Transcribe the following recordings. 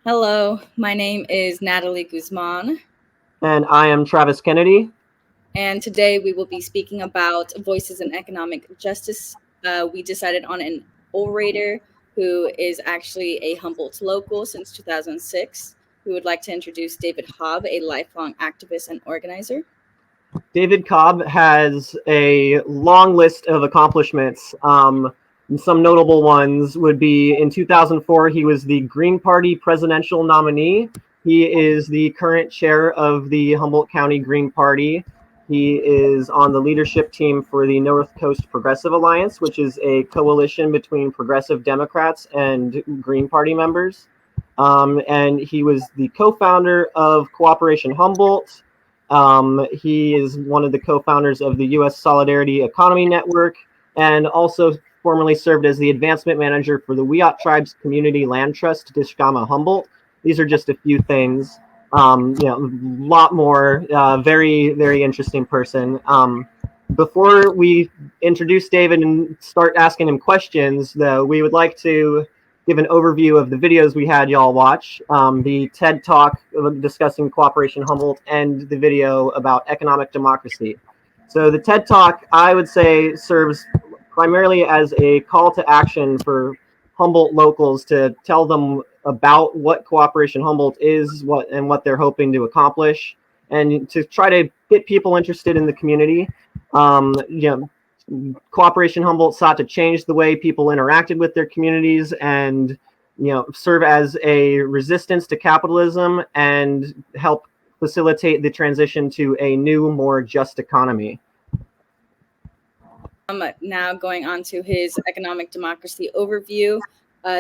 Hello, my name is Natalie Guzman, And I am Travis Kennedy. and today we will be speaking about voices in economic justice. We decided on an orator who is actually a Humboldt local since 2006. We would like to introduce David Cobb, a lifelong activist and organizer. David Cobb has a long list of accomplishments. Some notable ones would be in 2004, he was the Green Party presidential nominee. He is the current chair of the Humboldt County Green Party. He is on the leadership team for the North Coast Progressive Alliance, which is a coalition between progressive Democrats and Green Party members. And he was the co founder of Cooperation Humboldt. He is one of the co-founders of the U.S. Solidarity Economy Network, and also formerly served as the advancement manager for the Wiyot Tribes Community Land Trust, Dishkama Humboldt. These are just a few things. A lot more. Very, very interesting person. Before we introduce David and start asking him questions, though, we would like to give an overview of the videos we had y'all watch, the TED Talk discussing Cooperation Humboldt, and the video about economic democracy. So the TED Talk, I would say, serves primarily as a call to action for Humboldt locals to tell them about what Cooperation Humboldt is, what they're hoping to accomplish, and to try to get people interested in the community. Cooperation Humboldt sought to change the way people interacted with their communities and serve as a resistance to capitalism and help facilitate the transition to a new, more just economy. Now going on to his economic democracy overview.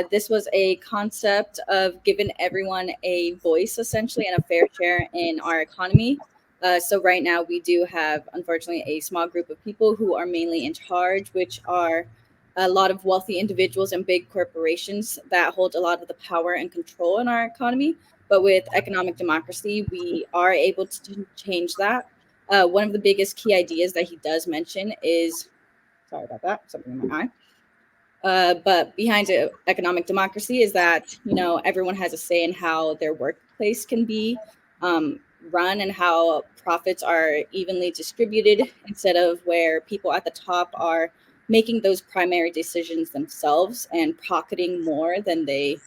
This was a concept of giving everyone a voice, essentially, and a fair share in our economy. So right now we do have, unfortunately, a small group of people who are mainly in charge, which are a lot of wealthy individuals and big corporations that hold a lot of the power and control in our economy. But with economic democracy, we are able to change that. One of the biggest key ideas that he does mention is, sorry about that, something in my eye. But behind economic democracy is that everyone has a say in how their workplace can be run and how profits are evenly distributed instead of where people at the top are making those primary decisions themselves and pocketing more than they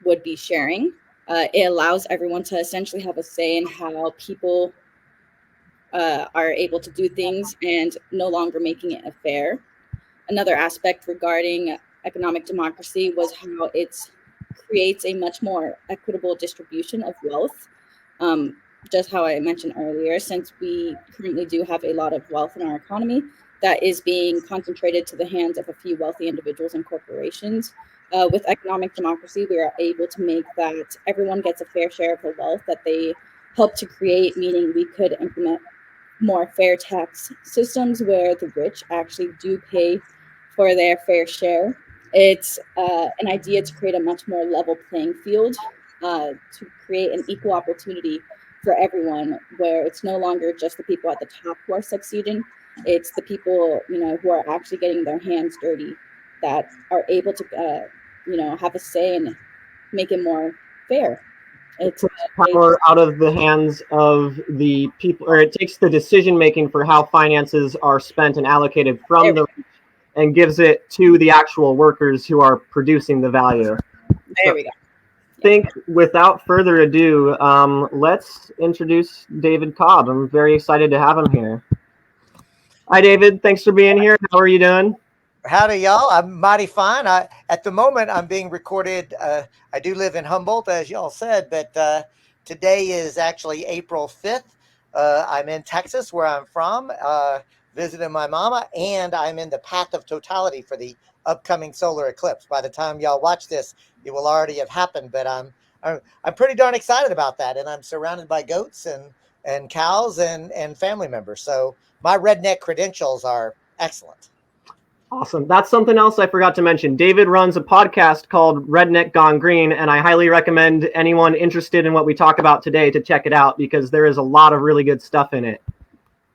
would be sharing. It allows everyone to essentially have a say in how people are able to do things and no longer making it fair. Another aspect regarding economic democracy was how it creates a much more equitable distribution of wealth. Just how I mentioned earlier, since we currently do have a lot of wealth in our economy that is being concentrated to the hands of a few wealthy individuals and corporations. With economic democracy, we are able to make that everyone gets a fair share of the wealth that they help to create, meaning we could implement more fair tax systems where the rich actually do pay for their fair share. It's an idea to create a much more level playing field, to create an equal opportunity for everyone, where it's no longer just the people at the top who are succeeding. It's the people who are actually getting their hands dirty that are able to have a say and make it more fair. It It's puts power out of the hands of the people, or it takes the decision making for how finances are spent and allocated there from we the and gives it to the actual workers who are producing the value. there So we go. I think without further ado, let's introduce David Cobb. I'm very excited to have him here. Hi, David. Thanks for being here. How are you doing? Howdy, y'all. I'm mighty fine. At the moment, I'm being recorded. I do live in Humboldt, as y'all said, but today is actually April 5th. I'm in Texas, where I'm from, visiting my mama, and I'm in the path of totality for the upcoming solar eclipse. By the time y'all watch this, it will already have happened, but I'm pretty darn excited about that, and I'm surrounded by goats and cows and family members. So my redneck credentials are excellent. Awesome. That's something else I forgot to mention. David runs a podcast called Redneck Gone Green, and I highly recommend anyone interested in what we talk about today to check it out because there is a lot of really good stuff in it.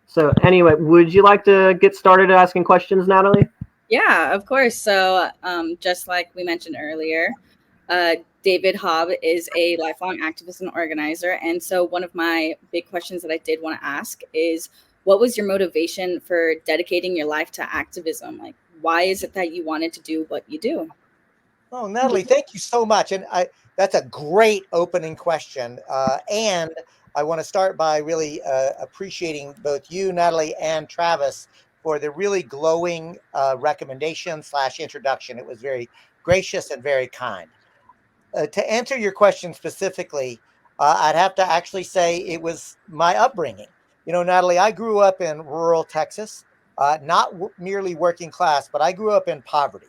So anyway, would you like to get started asking questions, Natalie? Yeah, of course. So, just like we mentioned earlier, David Hobb is a lifelong activist and organizer. And so, one of my big questions that I did want to ask is, what was your motivation for dedicating your life to activism? Like, why is it that you wanted to do what you do? Oh, Natalie, thank you so much. And that's a great opening question. And I want to start by really appreciating both you, Natalie, and Travis for the really glowing recommendation slash introduction. It was very gracious and very kind. To answer your question specifically, I'd have to actually say it was my upbringing. You know, Natalie, I grew up in rural Texas, not merely working class, but I grew up in poverty.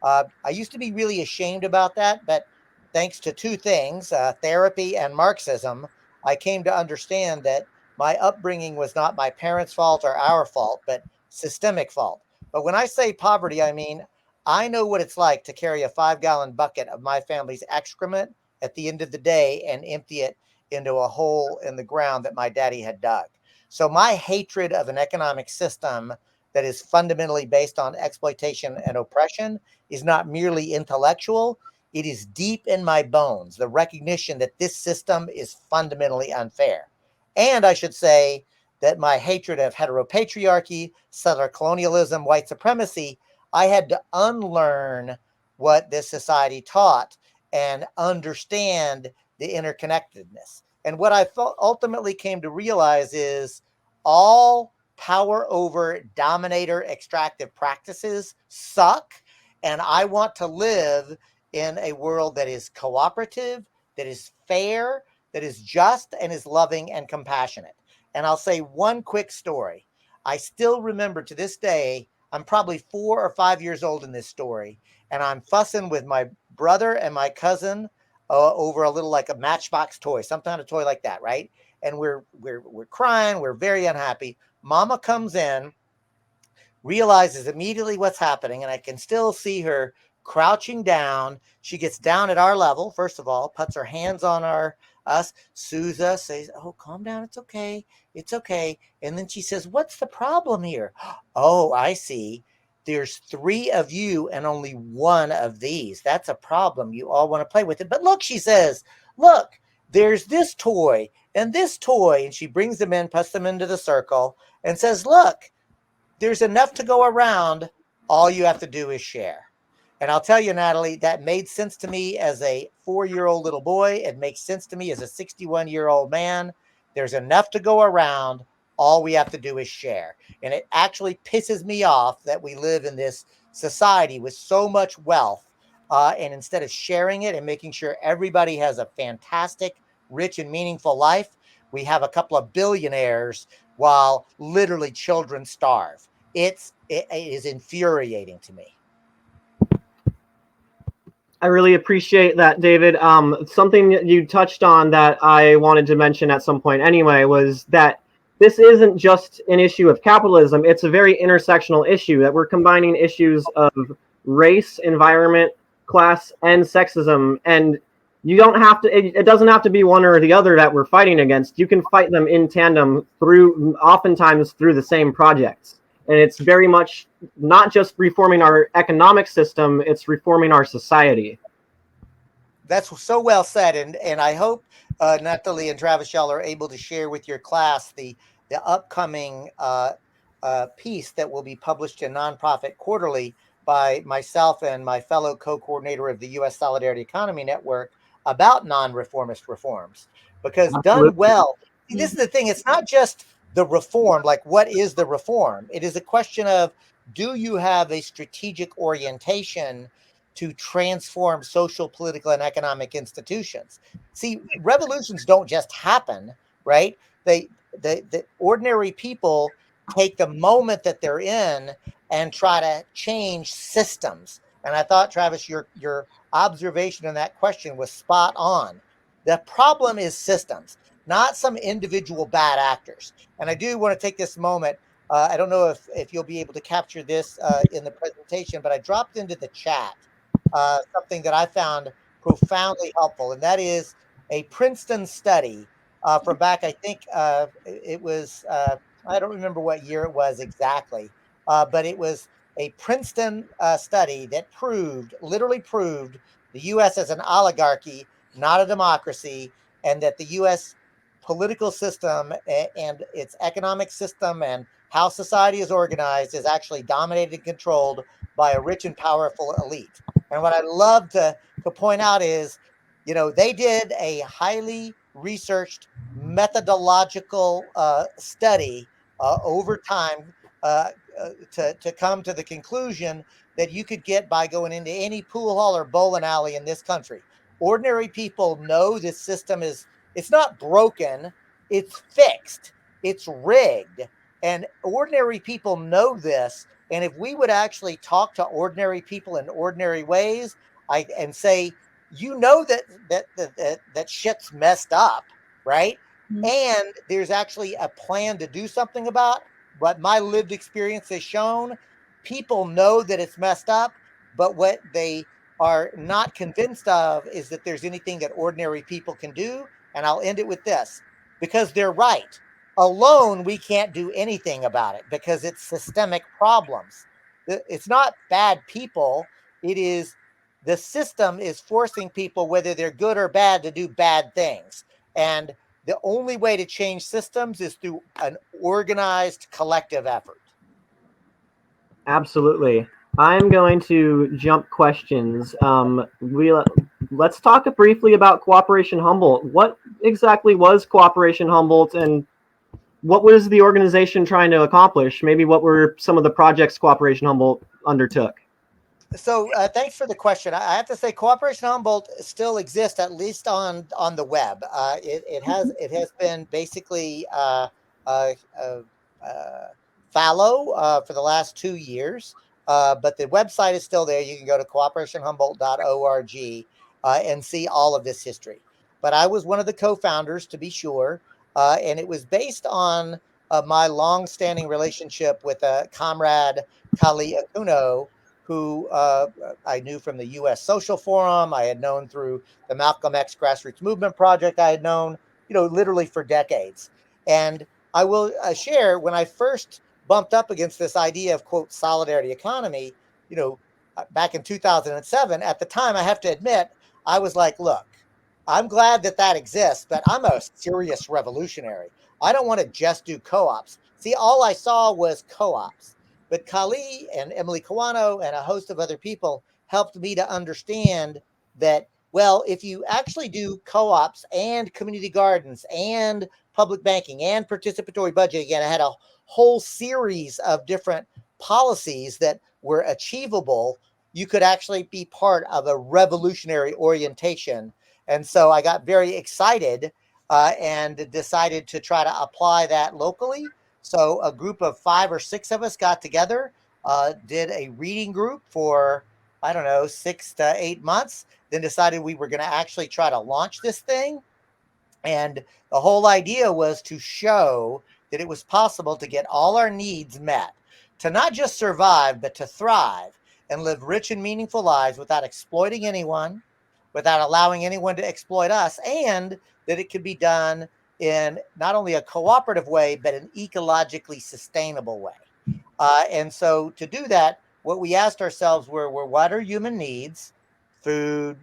I used to be really ashamed about that, but thanks to two things, therapy and Marxism, I came to understand that my upbringing was not my parents' fault or our fault, but systemic fault. But when I say poverty, I mean I know what it's like to carry a 5 gallon bucket of my family's excrement at the end of the day and empty it into a hole in the ground that my daddy had dug. So my hatred of an economic system that is fundamentally based on exploitation and oppression is not merely intellectual, it is deep in my bones. The recognition that this system is fundamentally unfair. And I should say that my hatred of heteropatriarchy, settler colonialism, white supremacy, I had to unlearn what this society taught and understand the interconnectedness. And what I ultimately came to realize is all power over dominator extractive practices suck. And I want to live in a world that is cooperative, that is fair, that is just, and is loving and compassionate. And I'll say one quick story. I still remember to this day, I'm probably 4 or 5 years old in this story, and I'm fussing with my brother and my cousin over a little like a Matchbox toy, some kind of toy like that, right? And we're crying, we're very unhappy. Mama comes in, realizes immediately what's happening, and I can still see her crouching down. She gets down at our level, first of all, puts her hands on us, soothes us, says, "Oh, calm down, it's okay, it's okay." And then she says, "What's the problem here?" "Oh, I see. There's 3 of you and only one of these. That's a problem. You all want to play with it. But look," she says, "look, there's this toy and this toy." And she brings them in, puts them into the circle, and says, "Look, there's enough to go around. All you have to do is share." And I'll tell you, Natalie, that made sense to me as a 4-year-old little boy. It makes sense to me as a 61-year-old man. There's enough to go around. All we have to do is share. And it actually pisses me off that we live in this society with so much wealth. And instead of sharing it and making sure everybody has a fantastic, rich, and meaningful life, we have a couple of billionaires while literally children starve. It is infuriating to me. I really appreciate that, David. Something you touched on that I wanted to mention at some point anyway was that this isn't just an issue of capitalism. It's a very intersectional issue that we're combining issues of race, environment, class, and sexism. And you don't have to, it doesn't have to be one or the other that we're fighting against. You can fight them in tandem through, oftentimes through the same projects. And it's very much not just reforming our economic system, it's reforming our society. That's so well said, and I hope Natalie and Travis, y'all are able to share with your class the upcoming piece that will be published in Nonprofit Quarterly by myself and my fellow co-coordinator of the U.S. Solidarity Economy Network about non-reformist reforms. Because done Absolutely. well, see, this is the thing. It's not just the reform, like what is the reform? It is a question of, do you have a strategic orientation to transform social, political, and economic institutions? See, revolutions don't just happen, right? The ordinary people take the moment that they're in and try to change systems. And I thought, Travis, your observation in that question was spot on. The problem is systems, not some individual bad actors. And I do want to take this moment. I don't know if you'll be able to capture this in the presentation, but I dropped into the chat something that I found profoundly helpful, and that is a Princeton study from back, I think it was, I don't remember what year it was exactly, but it was a Princeton study that literally proved the U.S. as an oligarchy, not a democracy, and that the U.S. political system and its economic system and how society is organized is actually dominated and controlled by a rich and powerful elite. And what I love to point out is, they did a highly researched methodological study over time uh, to come to the conclusion that you could get by going into any pool hall or bowling alley in this country. Ordinary people know this system it's not broken, it's fixed, it's rigged. And ordinary people know this. And if we would actually talk to ordinary people in ordinary ways, and say, that shit's messed up, right? Mhm. And there's actually a plan to do something about what my lived experience has shown. People know that it's messed up, but what they are not convinced of is that there's anything that ordinary people can do. And I'll end it with this, because they're right. Alone, we can't do anything about it because it's systemic problems. It's not bad people. It is the system is forcing people, whether they're good or bad, to do bad things. And the only way to change systems is through an organized collective effort. Absolutely. I'm going to jump questions. Let's talk briefly about Cooperation Humboldt. What exactly was Cooperation Humboldt, and what was the organization trying to accomplish? Maybe what were some of the projects Cooperation Humboldt undertook? So thanks for the question. I have to say, Cooperation Humboldt still exists, at least on the web. It has been basically uh, uh, uh, fallow for the last 2 years, but the website is still there. You can go to cooperationhumboldt.org and see all of this history. But I was one of the co-founders, to be sure, and it was based on my long-standing relationship with a comrade, Kali Akuno, who I knew from the U.S. Social Forum. I had known through the Malcolm X Grassroots Movement Project. I had known, literally for decades. And I will share, when I first bumped up against this idea of, quote, solidarity economy, back in 2007, at the time, I have to admit, I was like, look, I'm glad that exists, but I'm a serious revolutionary. I don't want to just do co-ops. See, all I saw was co-ops. But Kali and Emily Kawano and a host of other people helped me to understand that, well, if you actually do co-ops and community gardens and public banking and participatory budgeting, again, I had a whole series of different policies that were achievable. You could actually be part of a revolutionary orientation. And so I got very excited and decided to try to apply that locally. So a group of 5 or 6 of us got together, did a reading group for, I don't know, 6 to 8 months, then decided we were going to actually try to launch this thing. And the whole idea was to show that it was possible to get all our needs met, to not just survive, but to thrive and live rich and meaningful lives without exploiting anyone, without allowing anyone to exploit us, and that it could be done in not only a cooperative way, but an ecologically sustainable way. And so to do that, what we asked ourselves were what are human needs? Food,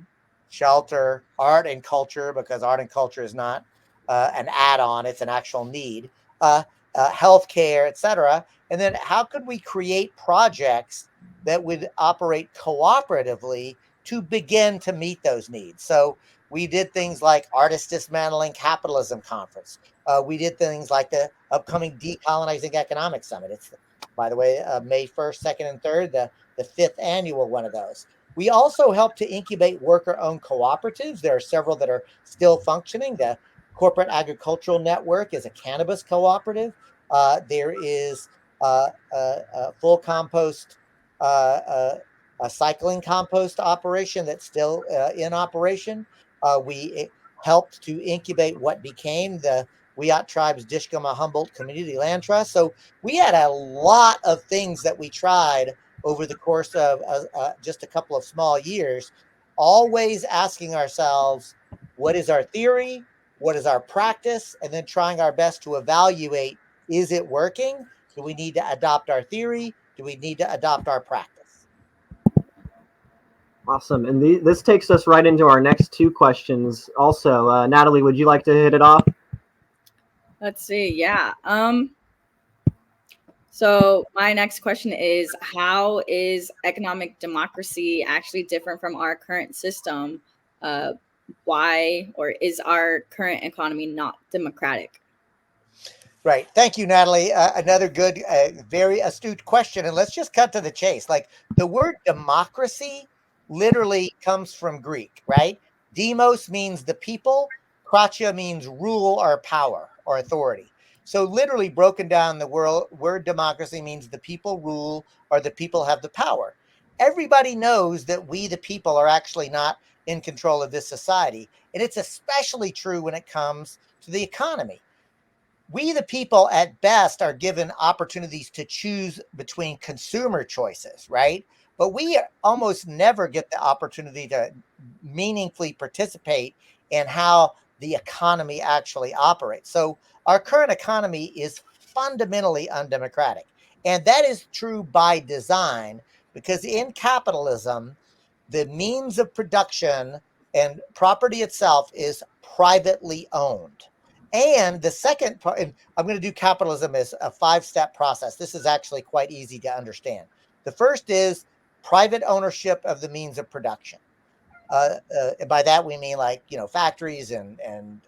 shelter, art and culture, because art and culture is not an add-on; it's an actual need. Uh, Healthcare, etc. And then how could we create projects that would operate cooperatively to begin to meet those needs? So we did things like Artist Dismantling Capitalism Conference. We did things like the upcoming Decolonizing Economics Summit. It's, by the way, May 1st, 2nd, and 3rd, the fifth annual one of those. We also help to incubate worker-owned cooperatives. There are several that are still functioning. The Corporate Agricultural Network is a cannabis cooperative. There is a full compost, a cycling compost operation that's still in operation. We helped to incubate what became the Wiyot Tribe's Dishkama Humboldt Community Land Trust. So we had a lot of things that we tried over the course of just a couple of small years, always asking ourselves, what is our theory? What is our practice? And then trying our best to evaluate, is it working? Do we need to adopt our theory? Do we need to adopt our practice? Awesome. And this takes us right into our next two questions. Also, Natalie, would you like to hit it off? Let's see. Yeah. So my next question is, how is economic democracy actually different from our current system? Uh, why or is our current economy not democratic? Right. Thank you, Natalie. Another good, very astute question. And let's just cut to the chase. Like the word democracy literally comes from Greek, right? Demos means the people, kratia means rule or power or authority. So, literally broken down, the word democracy means the people rule or the people have the power. Everybody knows that we, the people, are actually not in control of this society. And it's especially true when it comes to the economy. We, the people, at best, are given opportunities to choose between consumer choices, right? But we almost never get the opportunity to meaningfully participate in how the economy actually operates. So, our current economy is fundamentally undemocratic. And that is true by design because in capitalism, the means of production and property itself is privately owned. And the second part, and I'm going to do capitalism as a 5-step process. This is actually quite easy to understand. The first is private ownership of the means of production. By that we mean like factories and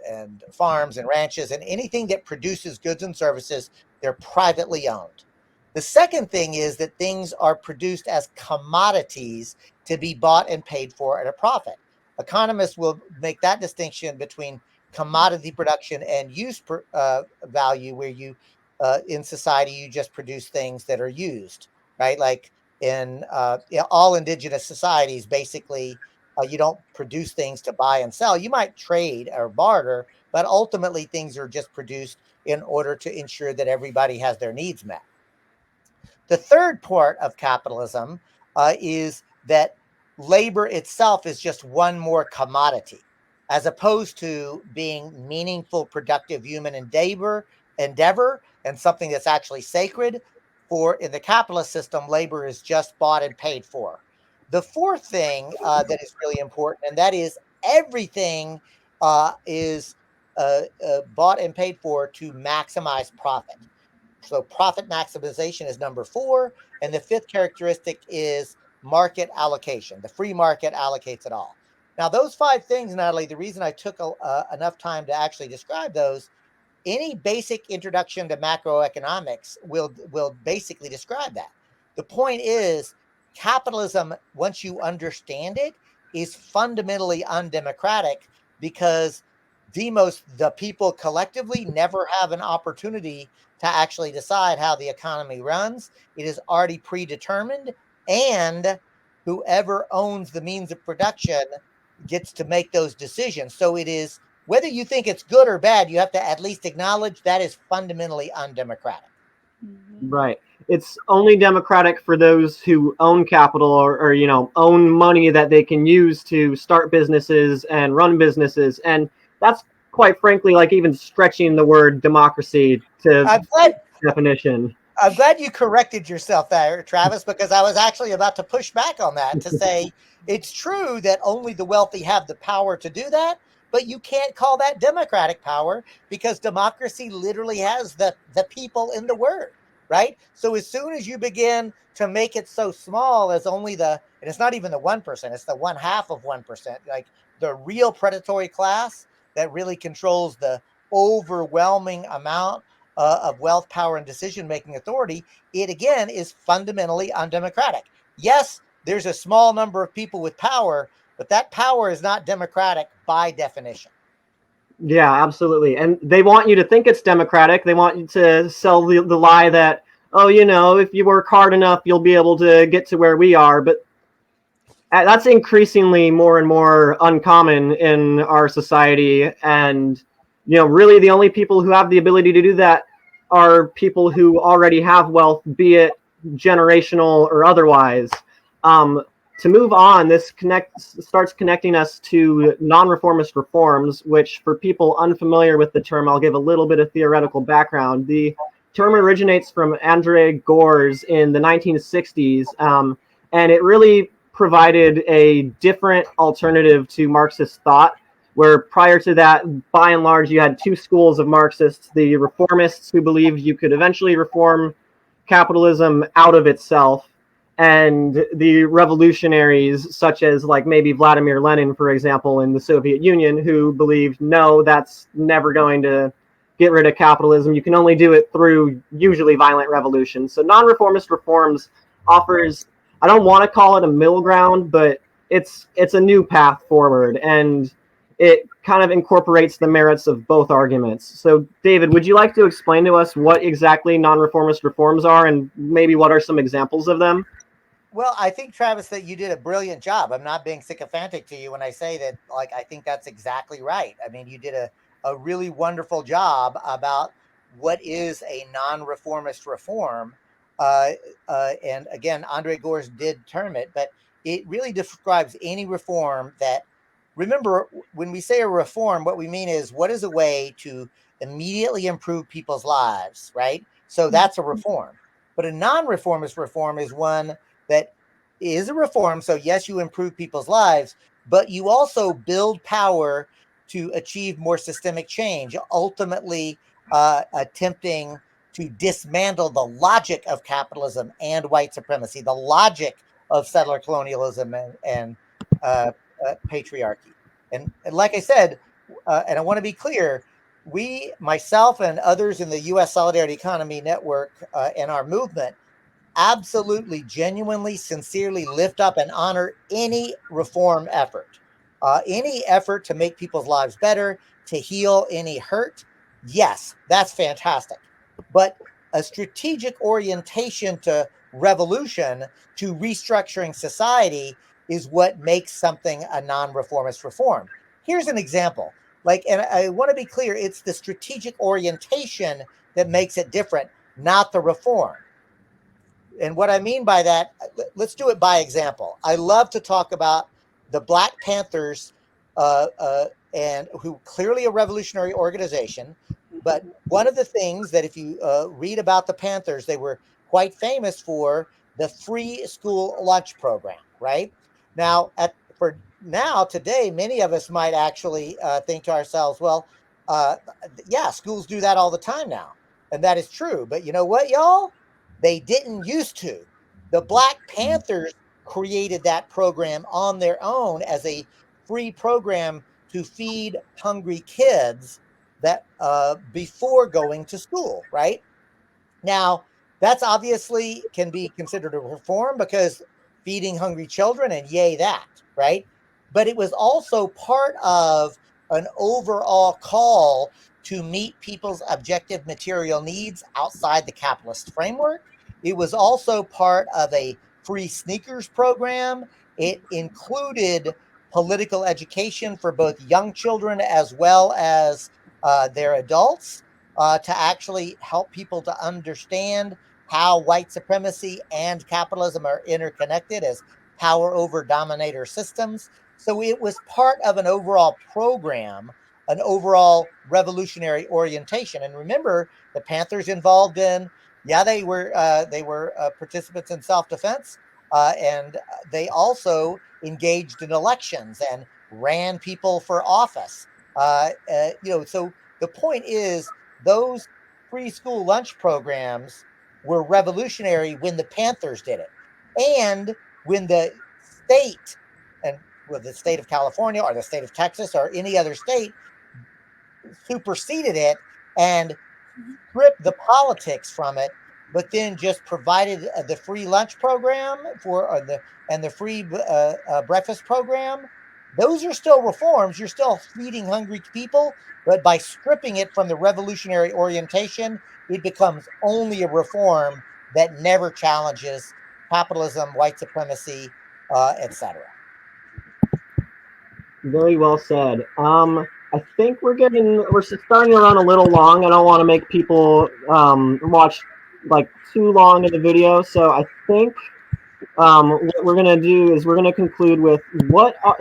farms and ranches and anything that produces goods and services. They're privately owned. The second thing is that things are produced as commodities to be bought and paid for at a profit. Economists will make that distinction between commodity production and value, where you in society you just produce things that are used, right? Like in all indigenous societies, basically you don't produce things to buy and sell. You might trade or barter, but ultimately things are just produced in order to ensure that everybody has their needs met. The third part of capitalism is that labor itself is just one more commodity, as opposed to being meaningful, productive human endeavor, and something that's actually sacred. For in the capitalist system, labor is just bought and paid for. The fourth thing that is really important, and that is everything is bought and paid for to maximize profit. So profit maximization is number 4. And the fifth characteristic is market allocation. The free market allocates it all. Now, those 5 things, Natalie, the reason I took enough time to actually describe those, any basic introduction to macroeconomics will basically describe that. The point is, capitalism, once you understand it, is fundamentally undemocratic because the people collectively never have an opportunity to actually decide how the economy runs. It is already predetermined, and whoever owns the means of production gets to make those decisions. So it is, whether you think it's good or bad, you have to at least acknowledge that is fundamentally undemocratic. Right. It's only democratic for those who own capital or own money that they can use to start businesses and run businesses. And that's quite frankly like even stretching the word democracy to definition. I'm glad you corrected yourself there, Travis, because I was actually about to push back on that to say it's true that only the wealthy have the power to do that, but you can't call that democratic power because democracy literally has the people in the word, right? So as soon as you begin to make it so small as only and it's not even the 1%, it's the 1/2 of 1%, like the real predatory class that really controls the overwhelming amount of wealth, power, and decision-making authority, it again is fundamentally undemocratic. Yes, there's a small number of people with power, but that power is not democratic by definition. Yeah, absolutely. And they want you to think it's democratic. They want you to sell the lie that, oh, if you work hard enough, you'll be able to get to where we are. But that's increasingly more and more uncommon in our society. And, really the only people who have the ability to do that are people who already have wealth, be it generational or otherwise. To move on, this starts connecting us to non-reformist reforms, which for people unfamiliar with the term, I'll give a little bit of theoretical background. The term originates from Andrei Gorz in the 1960s, and it really provided a different alternative to Marxist thought, where prior to that, by and large, you had two schools of Marxists: the reformists, who believed you could eventually reform capitalism out of itself, and the revolutionaries, such as like maybe Vladimir Lenin, for example, in the Soviet Union, who believed, no, that's never going to get rid of capitalism. You can only do it through usually violent revolutions. So non-reformist reforms offers, I don't want to call it a middle ground, but it's a new path forward, and it kind of incorporates the merits of both arguments. So David, would you like to explain to us what exactly non-reformist reforms are, and maybe what are some examples of them? Well, I think, Travis, that you did a brilliant job. I'm not being sycophantic to you when I say that, like, I think that's exactly right. I mean, you did a really wonderful job about what is a non-reformist reform. And again, Andre Gors did term it, but it really describes any reform that, remember, when we say a reform, what we mean is what is a way to immediately improve people's lives, right? So that's a reform. But a non-reformist reform is one that is a reform. So, yes, you improve people's lives, but you also build power to achieve more systemic change, ultimately attempting to dismantle the logic of capitalism and white supremacy, the logic of settler colonialism and patriarchy. And like I said, and I want to be clear, we, myself and others in the U.S. Solidarity Economy Network and our movement, absolutely, genuinely, sincerely lift up and honor any reform effort, any effort to make people's lives better, to heal any hurt. Yes, that's fantastic. But a strategic orientation to revolution, to restructuring society, is what makes something a non-reformist reform. Here's an example. Like, and I want to be clear, it's the strategic orientation that makes it different, not the reform. And what I mean by that, let's do it by example. I love to talk about the Black Panthers, and who clearly a revolutionary organization. But one of the things that, if you read about the Panthers, they were quite famous for the free school lunch program. Right now, for now today, many of us might actually think to ourselves, well, yeah, schools do that all the time now, and that is true. But you know what, y'all? They didn't used to. The Black Panthers created that program on their own as a free program to feed hungry kids that before going to school, right? Now, that's obviously can be considered a reform because feeding hungry children, and yay that, right? But it was also part of an overall call to meet people's objective material needs outside the capitalist framework. It was also part of a free sneakers program. It included political education for both young children as well as their adults, to actually help people to understand how white supremacy and capitalism are interconnected as power over dominator systems. So it was part of an overall program, an overall revolutionary orientation. And remember, the Panthers involved in, yeah, they were participants in self-defense, and they also engaged in elections and ran people for office. So the point is, those free school lunch programs were revolutionary when the Panthers did it. And when the state, and with the state of California or the state of Texas or any other state, superseded it and stripped the politics from it, but then just provided the free lunch program and the free breakfast program. Those are still reforms. You're still feeding hungry people, but by stripping it from the revolutionary orientation, it becomes only a reform that never challenges capitalism, white supremacy, etc. Very well said. I think we're starting to run a little long. I don't want to make people watch like too long of the video. So I think what we're gonna do is we're gonna conclude with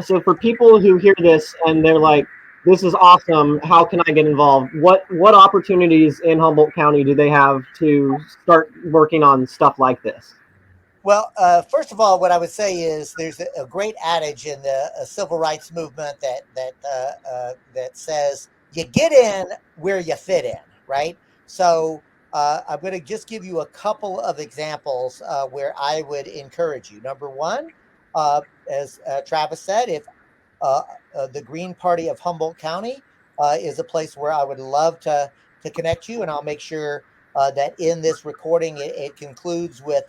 so for people who hear this and they're like, this is awesome, how can I get involved? What opportunities in Humboldt County do they have to start working on stuff like this? Well, first of all, what I would say is there's a great adage in the civil rights movement that says you get in where you fit in, right? So I'm going to just give you a couple of examples where I would encourage you. Number one, as Travis said, if uh, the Green Party of Humboldt County is a place where I would love to connect you, and I'll make sure that in this recording it concludes with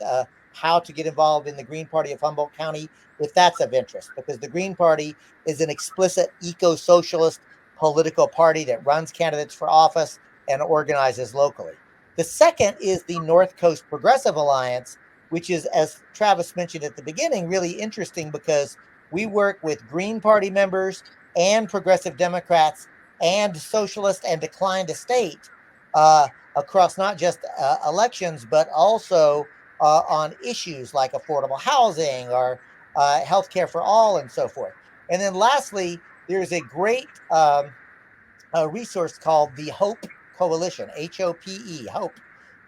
how to get involved in the Green Party of Humboldt County if that's of interest, because the Green Party is an explicit eco-socialist political party that runs candidates for office and organizes locally. The second is the North Coast Progressive Alliance, which is, as Travis mentioned at the beginning, really interesting because we work with Green Party members and progressive Democrats and socialist and declined estate across not just elections, but also on issues like affordable housing or healthcare for all and so forth. And then lastly, there's a great resource called the Hope Coalition, HOPE, Hope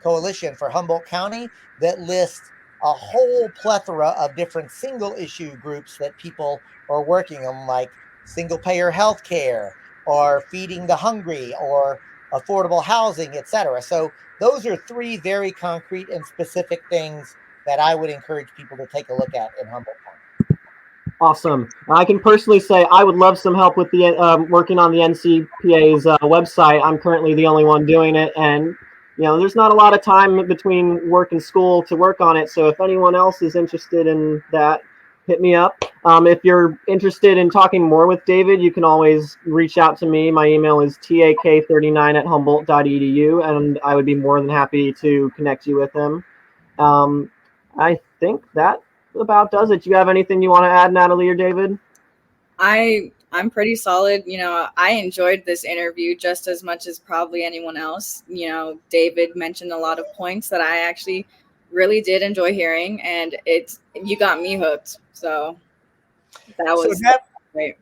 Coalition for Humboldt County, that lists a whole plethora of different single issue groups that people are working on, like single payer health care or feeding the hungry or affordable housing, etc. So those are three very concrete and specific things that I would encourage people to take a look at in Humboldt County. Awesome. I can personally say I would love some help with the working on the NCPA's website. I'm currently the only one doing it, and there's not a lot of time between work and school to work on it. So if anyone else is interested in that, hit me up. If you're interested in talking more with David, you can always reach out to me. My email is tak39@humboldt.edu, and I would be more than happy to connect you with him. I think that about does it. Do you have anything you want to add, Natalie or David? I'm pretty solid. I enjoyed this interview just as much as probably anyone else. David mentioned a lot of points that I actually really did enjoy hearing, and you got me hooked. So that was great.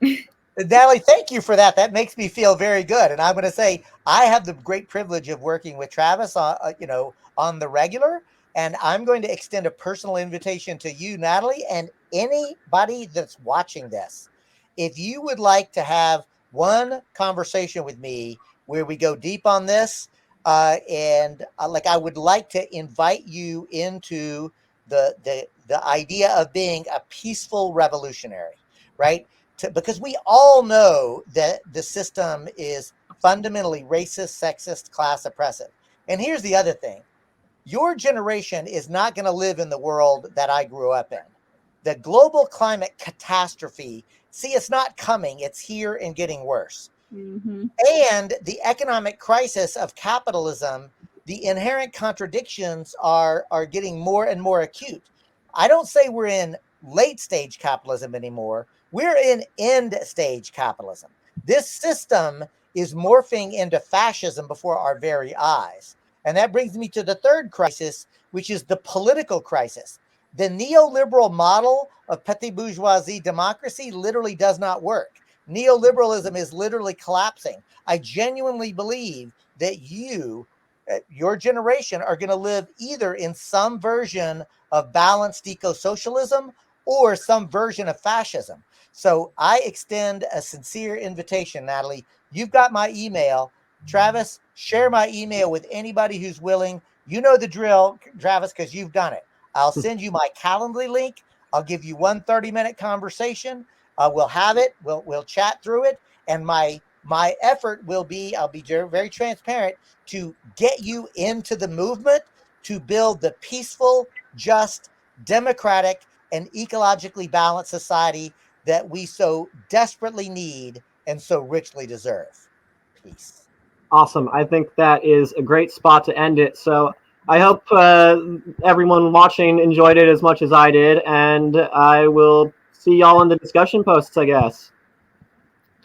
Natalie, thank you for that. That makes me feel very good. And I'm going to say I have the great privilege of working with Travis on the regular. And I'm going to extend a personal invitation to you, Natalie, and anybody that's watching this. If you would like to have one conversation with me where we go deep on this, I would like to invite you into the idea of being a peaceful revolutionary, right? Because we all know that the system is fundamentally racist, sexist, class oppressive. And here's the other thing. Your generation is not going to live in the world that I grew up in. The global climate catastrophe, see, it's not coming. It's here and getting worse. Mm-hmm. And the economic crisis of capitalism, the inherent contradictions are getting more and more acute. I don't say we're in late stage capitalism anymore. We're in end stage capitalism. This system is morphing into fascism before our very eyes. And that brings me to the third crisis, which is the political crisis. The neoliberal model of petty bourgeoisie democracy literally does not work. Neoliberalism is literally collapsing. I genuinely believe that your generation, are going to live either in some version of balanced eco-socialism or some version of fascism. So I extend a sincere invitation, Natalie. You've got my email. Travis, share my email with anybody who's willing. You know the drill, Travis, because you've done it. I'll send you my Calendly link. I'll give you one 30-minute conversation. We'll have it. We'll chat through it. And my effort will be, I'll be very transparent, to get you into the movement to build the peaceful, just, democratic, and ecologically balanced society that we so desperately need and so richly deserve. Peace. Awesome. I think that is a great spot to end it. So I hope everyone watching enjoyed it as much as I did, and I will see y'all in the discussion posts, I guess.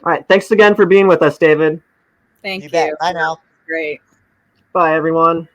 All right. Thanks again for being with us, David. Thank you. Bet. Bye now. Great. Bye, everyone.